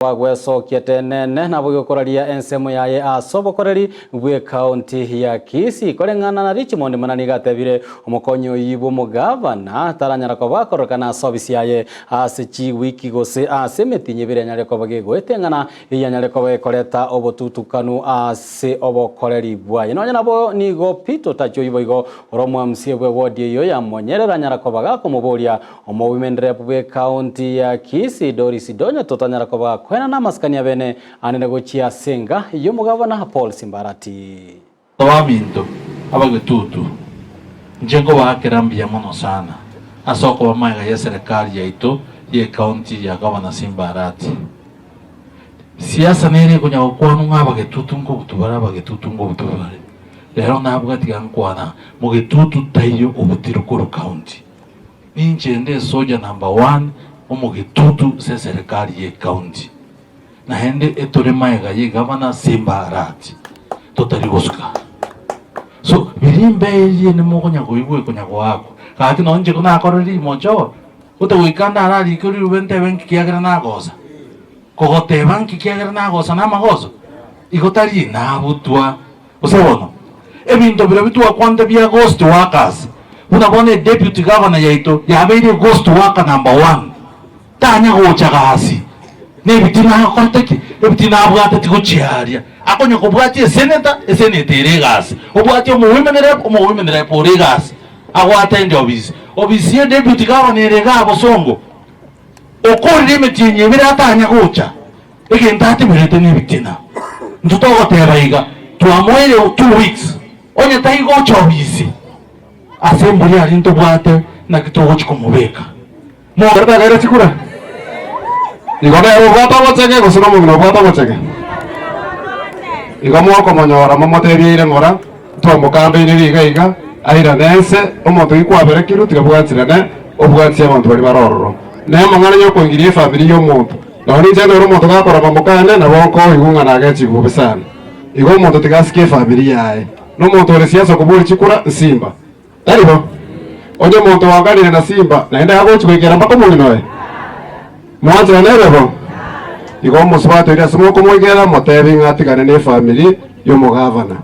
Wagwecokia tenene na bugukoraria ensemo yaye asobokoreri bwe county ya Kisii korengana na Richmond manani gatebire omukonyo yibo mugavana taranyara ko bakorokana service yaye asichi wiki gose asemetinye bire nyare ko bagegwetengana yanyare ko bekoreta obotutukanu ase obokoreri bwaye no nabo ni go pito tacho yibo igo oromwa msie bwe wodi yo ya monyerera nyara ko bagako muboria omo women rep bwe county ya Kisii Doris Donyo totanyara ko kwena na maskani ya bene anene gochia senga iyo mugavana Paul Simbarati tawaminto abagetutu njengo bakerambia mono sana asoko bamaiga ya serikali yaito ye county ya Gavana Simbarati siasa nere kunya kwanu ngabagetutu ngo butubara bagetutu ngo butubare lero nabwo atigankwana mugetutu tayo obutirukuru county ninjende soja number 1 omugetutu se serikali ye county na hende etore maiga ye Gavana Simbarati totari gosuka so birimbe ye ne mogonya goigwe kunya gwako kati nonje kuna akoreri mojo utawikanda arari kuri ubente benki kiagira na goza kogote banki kiagira na goza na magozo igotari na butwa usebono ebinto bira bitwa kwande bya ghost workers unabone deputy governor yaito yabeire ghost worker number 1 tanya gochagasi nebitina akorteki ebitina abwatati gochiaria akonya kobwati senator regas obwati omo women rep regas agwatende obisi deputy governor rega bosongo okorire metinye bira tanya gocha egentati merete nebitina ntutogoteba iga tuamwere 2 weeks onye taigo chobisi assembly ali ntobwate na kitogo chikomubeka mo garda chikura igone ubwata bochege gusino mugino ubwata bochege igamo ko monyora momotebire ngora to mukambe ni iga aira nense omonto ikwabere kiru tigabwatira ne obwatsi abantu bari barororo ne mangana nyo kwingirie family yo muntu no ni jeno ro muntu gakora bamukane na bonko igunga na gachi gubisana igo muntu tigasikie family yae no muntu ore siasa kuburi chikura Simba taribo onye muntu waganire na Simba naenda yagochi kwigera mpaka muginoe mwanzo nerebo igo musbato ira sumo kumwigera motebi ngatigane ne family yo mugavana